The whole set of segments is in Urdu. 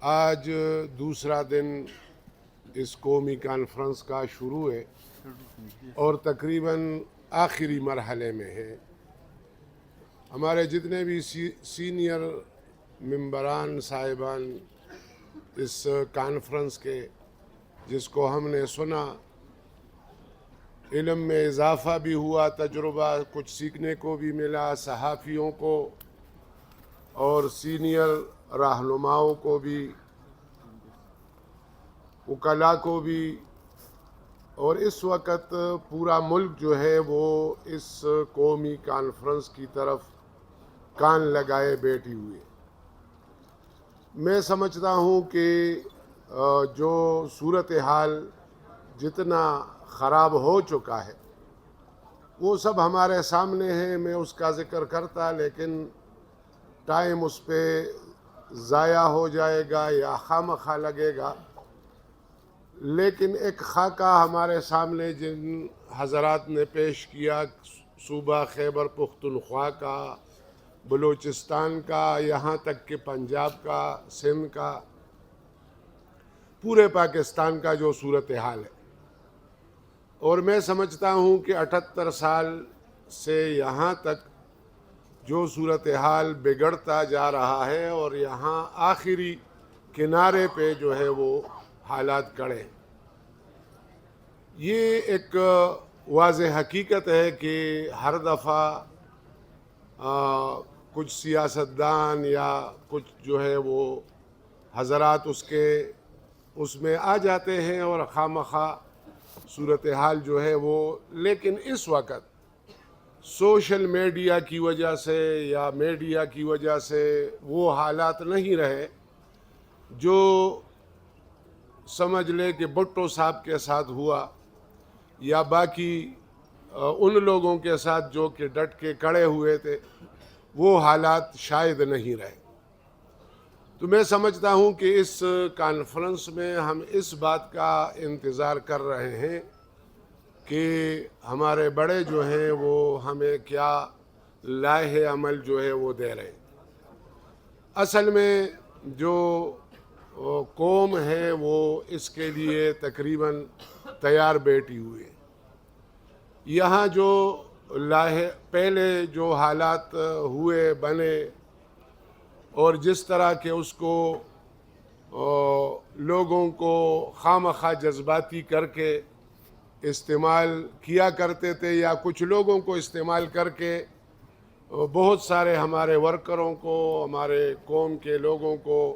آج دوسرا دن اس قومی کانفرنس کا شروع ہے اور تقریباً آخری مرحلے میں ہے۔ ہمارے جتنے بھی سینئر ممبران صاحبان اس کانفرنس کے، جس کو ہم نے سنا، علم میں اضافہ بھی ہوا، تجربہ کچھ سیکھنے کو بھی ملا، صحافیوں کو اور سینئر رہنماؤں کو بھی، وکلاء کو بھی، اور اس وقت پورا ملک جو ہے وہ اس قومی کانفرنس کی طرف کان لگائے بیٹھی ہوئی ہے۔ میں سمجھتا ہوں کہ جو صورتحال جتنا خراب ہو چکا ہے وہ سب ہمارے سامنے ہے۔ میں اس کا ذکر کرتا، لیکن ٹائم اس پہ ضائع ہو جائے گا یا خواہ لگے گا۔ لیکن ایک خاکہ ہمارے سامنے جن حضرات نے پیش کیا، صوبہ خیبر پختونخوا کا، بلوچستان کا، یہاں تک کہ پنجاب کا، سندھ کا، پورے پاکستان کا جو صورتحال ہے، اور میں سمجھتا ہوں کہ 78 سال سے یہاں تک جو صورتحال بگڑتا جا رہا ہے اور یہاں آخری کنارے پہ جو ہے وہ حالات کڑے ہیں۔ یہ ایک واضح حقیقت ہے کہ ہر دفعہ کچھ سیاستدان یا کچھ جو ہے وہ حضرات اس میں آ جاتے ہیں اور خواہ صورتحال جو ہے وہ، لیکن اس وقت سوشل میڈیا کی وجہ سے یا میڈیا کی وجہ سے وہ حالات نہیں رہے جو سمجھ لے کہ بھٹو صاحب کے ساتھ ہوا یا باقی ان لوگوں کے ساتھ جو کہ ڈٹ کے کھڑے ہوئے تھے، وہ حالات شاید نہیں رہے۔ تو میں سمجھتا ہوں کہ اس کانفرنس میں ہم اس بات کا انتظار کر رہے ہیں کہ ہمارے بڑے جو ہیں وہ ہمیں کیا لائحہ عمل جو ہے وہ دے رہے ہیں۔ اصل میں جو قوم ہے وہ اس کے لیے تقریباً تیار بیٹھی ہوئی ہے۔ یہاں جو پہلے جو حالات ہوئے بنے اور جس طرح کے اس کو لوگوں کو خواہ جذباتی کر کے استعمال کیا کرتے تھے، یا کچھ لوگوں کو استعمال کر کے بہت سارے ہمارے ورکروں کو، ہمارے قوم کے لوگوں کو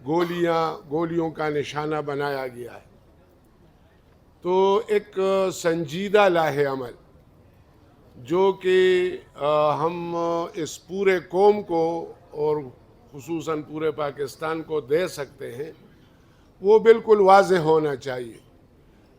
گولیوں کا نشانہ بنایا گیا ہے۔ تو ایک سنجیدہ لائحہ عمل جو کہ ہم اس پورے قوم کو اور خصوصاً پورے پاکستان کو دے سکتے ہیں، وہ بالکل واضح ہونا چاہیے۔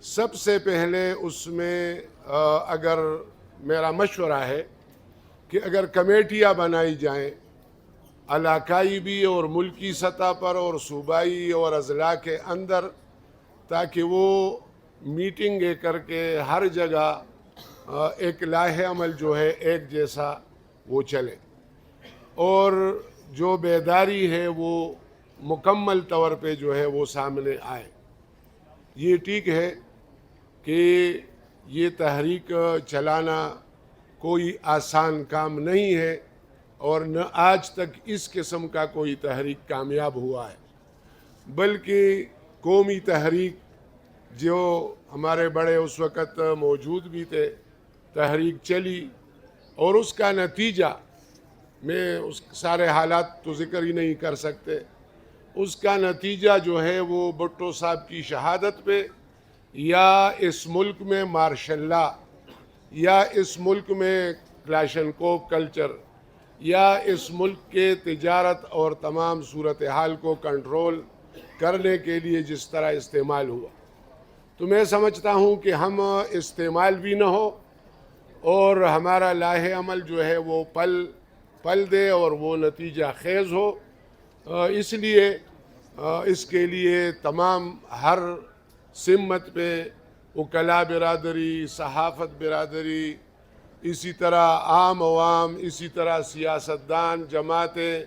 سب سے پہلے اس میں اگر میرا مشورہ ہے کہ اگر کمیٹیاں بنائی جائیں علاقائی بھی اور ملکی سطح پر اور صوبائی اور اضلاع کے اندر، تاکہ وہ میٹنگیں کر کے ہر جگہ ایک لائحہ عمل جو ہے ایک جیسا وہ چلے، اور جو بیداری ہے وہ مکمل طور پہ جو ہے وہ سامنے آئے۔ یہ ٹھیک ہے کہ یہ تحریک چلانا کوئی آسان کام نہیں ہے، اور نہ آج تک اس قسم کا کوئی تحریک کامیاب ہوا ہے، بلکہ قومی تحریک جو ہمارے بڑے اس وقت موجود بھی تھے، تحریک چلی، اور اس کا نتیجہ میں اس سارے حالات تو ذکر ہی نہیں کر سکتے۔ اس کا نتیجہ جو ہے وہ بھٹو صاحب کی شہادت پہ، یا اس ملک میں مارشل لا، یا اس ملک میں کلاشنکوف کلچر، یا اس ملک کے تجارت اور تمام صورتحال کو کنٹرول کرنے کے لیے جس طرح استعمال ہوا، تو میں سمجھتا ہوں کہ ہم استعمال بھی نہ ہو اور ہمارا لائحہ عمل جو ہے وہ پل دے اور وہ نتیجہ خیز ہو۔ اس لیے اس کے لیے تمام ہر سمت پہ وکلاء برادری، صحافت برادری، اسی طرح عام عوام، اسی طرح سیاستدان، جماعتیں،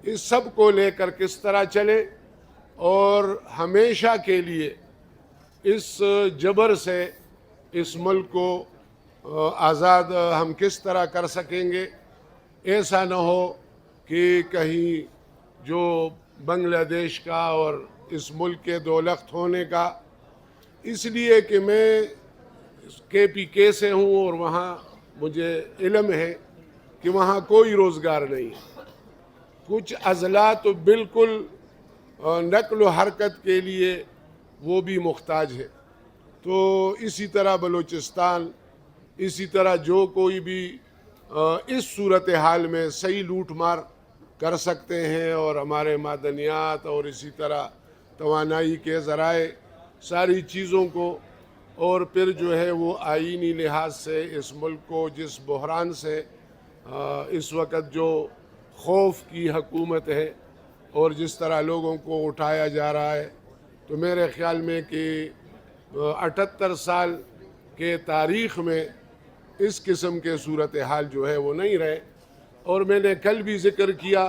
اس سب کو لے کر کس طرح چلے اور ہمیشہ کے لیے اس جبر سے اس ملک کو آزاد ہم کس طرح کر سکیں گے. ایسا نہ ہو کہ کہیں جو بنگلہ دیش کا اور اس ملک کے دو لخت ہونے کا، اس لیے کہ میں KPK سے ہوں اور وہاں مجھے علم ہے کہ وہاں کوئی روزگار نہیں ہے. کچھ اضلاع تو بالکل نقل و حرکت کے لیے وہ بھی محتاج ہے. تو اسی طرح بلوچستان، اسی طرح جو کوئی بھی اس صورتحال میں صحیح لوٹ مار کر سکتے ہیں، اور ہمارے معدنیات اور اسی طرح توانائی کے ذرائع ساری چیزوں کو، اور پھر جو ہے وہ آئینی لحاظ سے اس ملک کو جس بحران سے اس وقت جو خوف کی حکومت ہے اور جس طرح لوگوں کو اٹھایا جا رہا ہے، تو میرے خیال میں کہ 78 سال کے تاریخ میں اس قسم کے صورتحال جو ہے وہ نہیں رہے. اور میں نے کل بھی ذکر کیا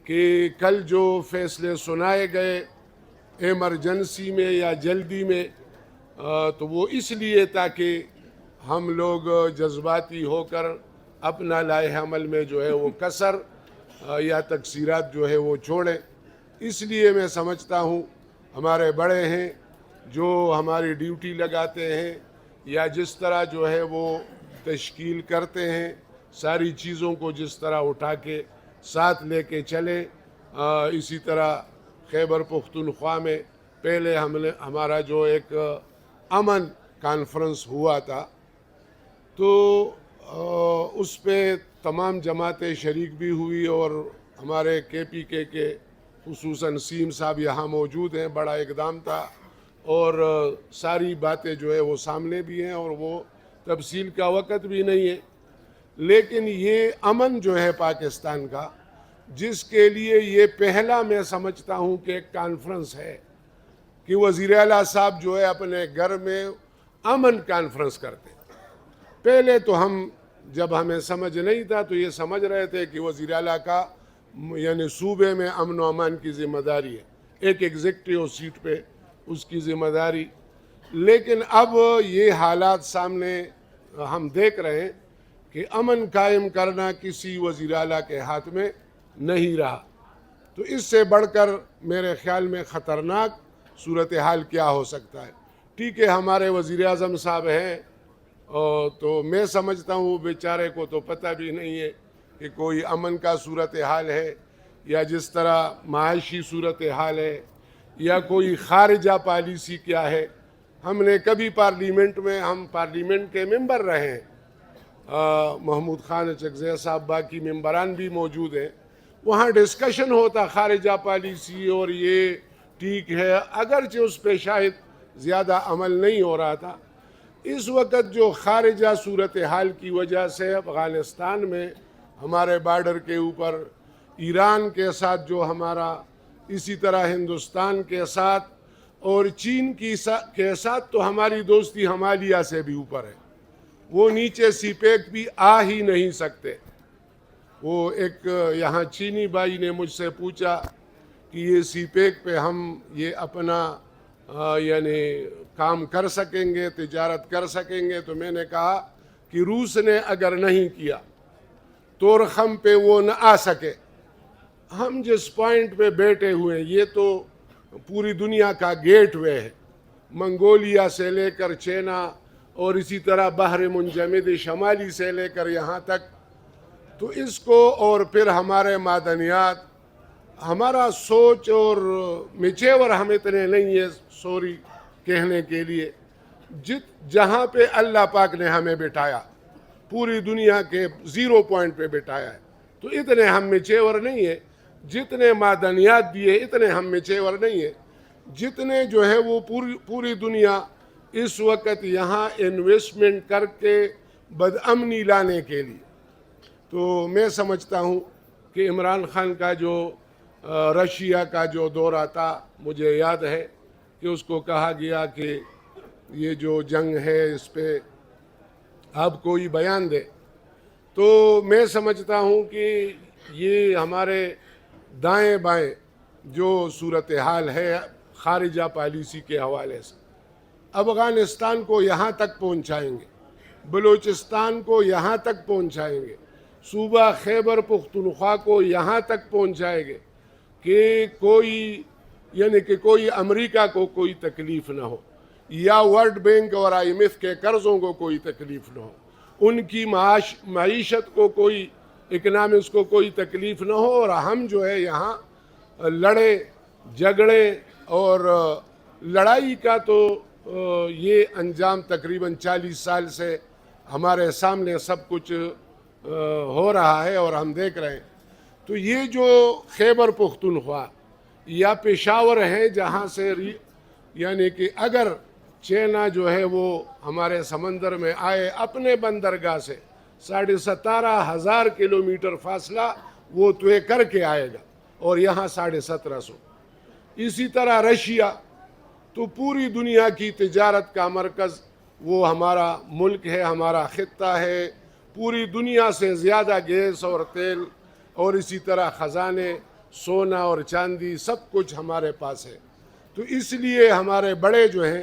کہ کل جو فیصلے سنائے گئے ایمرجنسی میں یا جلدی میں، تو وہ اس لیے تاکہ ہم لوگ جذباتی ہو کر اپنا لائحہ عمل میں جو ہے وہ کسر یا تقصیرات جو ہے وہ چھوڑیں. اس لیے میں سمجھتا ہوں ہمارے بڑے ہیں جو ہماری ڈیوٹی لگاتے ہیں یا جس طرح جو ہے وہ تشکیل کرتے ہیں، ساری چیزوں کو جس طرح اٹھا کے ساتھ لے کے چلے. اسی طرح خیبر پختونخوا میں پہلے ہمارا جو ایک امن کانفرنس ہوا تھا، تو اس پہ تمام جماعتیں شریک بھی ہوئی، اور ہمارے KPK کے خصوصاً سیم صاحب یہاں موجود ہیں. بڑا اقدام تھا اور ساری باتیں جو ہے وہ سامنے بھی ہیں، اور وہ تفصیل کا وقت بھی نہیں ہے. لیکن یہ امن جو ہے پاکستان کا، جس کے لیے یہ پہلا میں سمجھتا ہوں کہ ایک کانفرنس ہے کہ وزیر اعلیٰ صاحب جو ہے اپنے گھر میں امن کانفرنس کرتے. پہلے تو جب ہمیں سمجھ نہیں تھا تو یہ سمجھ رہے تھے کہ وزیر اعلیٰ کا یعنی صوبے میں امن و امان کی ذمہ داری ہے، ایک ایگزیکٹو سیٹ پہ اس کی ذمہ داری. لیکن اب یہ حالات سامنے ہم دیکھ رہے ہیں کہ امن قائم کرنا کسی وزیر اعلیٰ کے ہاتھ میں نہیں رہا. تو اس سے بڑھ کر میرے خیال میں خطرناک صورتحال کیا ہو سکتا ہے. ٹھیک ہے، ہمارے وزیر اعظم صاحب ہیں، تو میں سمجھتا ہوں بیچارے کو تو پتہ بھی نہیں ہے کہ کوئی امن کا صورتحال ہے یا جس طرح معاشی صورتحال ہے یا کوئی خارجہ پالیسی کیا ہے. ہم نے کبھی ہم پارلیمنٹ کے ممبر رہے ہیں، محمود خان چکزئی صاحب، باقی ممبران بھی موجود ہیں. وہاں ڈسکشن ہوتا خارجہ پالیسی، اور یہ ٹھیک ہے، اگرچہ اس پہ شاید زیادہ عمل نہیں ہو رہا تھا. اس وقت جو خارجہ صورتحال کی وجہ سے افغانستان میں ہمارے بارڈر کے اوپر ایران کے ساتھ جو ہمارا، اسی طرح ہندوستان کے ساتھ اور چین کے ساتھ تو ہماری دوستی ہمالیہ سے بھی اوپر ہے. وہ نیچے CPEC بھی آ ہی نہیں سکتے. وہ ایک یہاں چینی بھائی نے مجھ سے پوچھا کہ یہ CPEC پہ ہم یہ اپنا یعنی کام کر سکیں گے، تجارت کر سکیں گے؟ تو میں نے کہا کہ روس نے اگر نہیں کیا تورخم پہ وہ نہ آ سکے. ہم جس پوائنٹ پہ بیٹھے ہوئے ہیں یہ تو پوری دنیا کا گیٹ وے ہے، منگولیا سے لے کر چینا اور اسی طرح بحر منجمد شمالی سے لے کر یہاں تک. تو اس کو، اور پھر ہمارے معدنیات، ہمارا سوچ اور میچیور ہم اتنے نہیں ہے سوری کہنے کے لیے. جہاں پہ اللہ پاک نے ہمیں بٹھایا پوری دنیا کے 0 پوائنٹ پہ بٹھایا ہے، تو اتنے ہم میچیور نہیں ہے. جتنے معدنیات دیے اتنے ہم میچیور نہیں ہے. جتنے جو ہے وہ پوری دنیا اس وقت یہاں انویسٹمنٹ کر کے بدامنی لانے کے لیے. تو میں سمجھتا ہوں کہ عمران خان کا جو رشیا کا جو دورہ تھا، مجھے یاد ہے کہ اس کو کہا گیا کہ یہ جو جنگ ہے اس پہ آپ کوئی بیان دے. تو میں سمجھتا ہوں کہ یہ ہمارے دائیں بائیں جو صورتحال ہے خارجہ پالیسی کے حوالے سے، افغانستان کو یہاں تک پہنچائیں گے، بلوچستان کو یہاں تک پہنچائیں گے، صوبہ خیبر پختونخوا کو یہاں تک پہنچائیں گے کہ کوئی امریکہ کو کوئی تکلیف نہ ہو، یا ورلڈ بینک اور IMF کے قرضوں کو کوئی تکلیف نہ ہو، ان کی معیشت کو کوئی اکنامکس کو کوئی تکلیف نہ ہو، اور ہم جو ہے یہاں لڑے جھگڑے اور لڑائی کا تو یہ انجام تقریباً 40 سال سے ہمارے سامنے سب کچھ ہو رہا ہے اور ہم دیکھ رہے ہیں۔ تو یہ جو خیبر پختونخوا یا پشاور ہے جہاں سے یعنی کہ اگر چائنا جو ہے وہ ہمارے سمندر میں آئے اپنے بندرگاہ سے 17,500 کلومیٹر فاصلہ وہ طے کر کے آئے گا، اور یہاں 1750۔ اسی طرح رشیا، تو پوری دنیا کی تجارت کا مرکز وہ ہمارا ملک ہے، ہمارا خطہ ہے، پوری دنیا سے زیادہ گیس اور تیل اور اسی طرح خزانے، سونا اور چاندی سب کچھ ہمارے پاس ہے۔ تو اس لیے ہمارے بڑے جو ہیں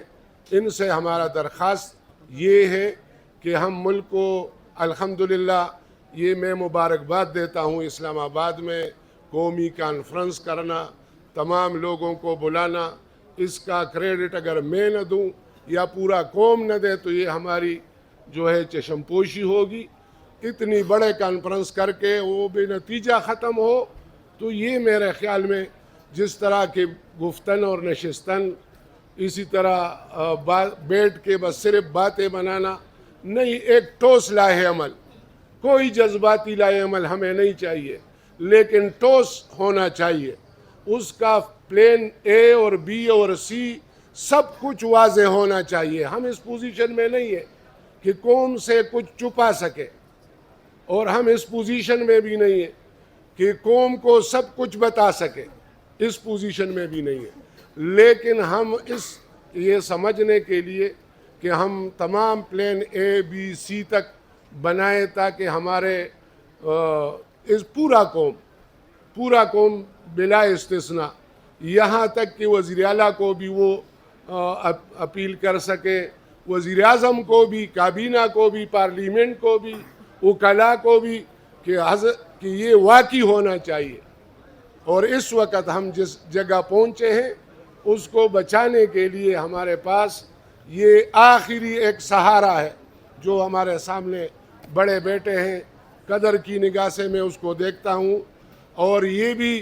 ان سے ہمارا درخواست یہ ہے کہ ہم ملک کو الحمدللہ یہ میں مبارکباد دیتا ہوں، اسلام آباد میں قومی کانفرنس کرنا، تمام لوگوں کو بلانا، اس کا کریڈٹ اگر میں نہ دوں یا پورا قوم نہ دے تو یہ ہماری جو ہے چشم پوشی ہوگی۔ اتنی بڑے کانفرنس کر کے وہ بے نتیجہ ختم ہو، تو یہ میرے خیال میں جس طرح کے گفتن اور نشستن، اسی طرح بیٹھ کے بس صرف باتیں بنانا نہیں، ایک ٹھوس لائحہ عمل، کوئی جذباتی لائحہ عمل ہمیں نہیں چاہیے، لیکن ٹھوس ہونا چاہیے، اس کا پلان A اور B اور C سب کچھ واضح ہونا چاہیے۔ ہم اس پوزیشن میں نہیں ہیں کہ قوم سے کچھ چھپا سکے، اور ہم اس پوزیشن میں بھی نہیں ہیں کہ قوم کو سب کچھ بتا سکے، اس پوزیشن میں بھی نہیں ہیں، لیکن ہم یہ سمجھنے کے لیے کہ ہم تمام پلان A B C تک بنائیں تاکہ ہمارے اس پورا قوم بلا استثناء، یہاں تک کہ وزیر اعلیٰ کو بھی وہ اپیل کر سکے، وزیر اعظم کو بھی، کابینہ کو بھی، پارلیمنٹ کو بھی، وکلاء کو بھی، کہ یہ واقعی ہونا چاہیے۔ اور اس وقت ہم جس جگہ پہنچے ہیں اس کو بچانے کے لیے ہمارے پاس یہ آخری ایک سہارا ہے جو ہمارے سامنے بڑے بیٹے ہیں، قدر کی نگاہ سے میں اس کو دیکھتا ہوں، اور یہ بھی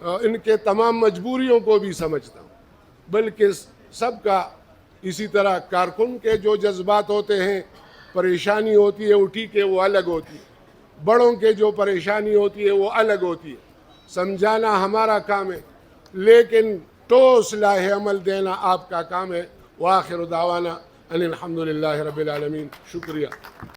ان کے تمام مجبوریوں کو بھی سمجھتا ہوں، بلکہ سب کا اسی طرح کارکن کے جو جذبات ہوتے ہیں، پریشانی ہوتی ہے اٹھی کے وہ الگ ہوتی ہے، بڑوں کے جو پریشانی ہوتی ہے وہ الگ ہوتی ہے، سمجھانا ہمارا کام ہے، لیکن ٹھوس لائحہ عمل دینا آپ کا کام ہے۔ وآخر دعوانا ان الحمدللہ رب العالمین۔ شکریہ۔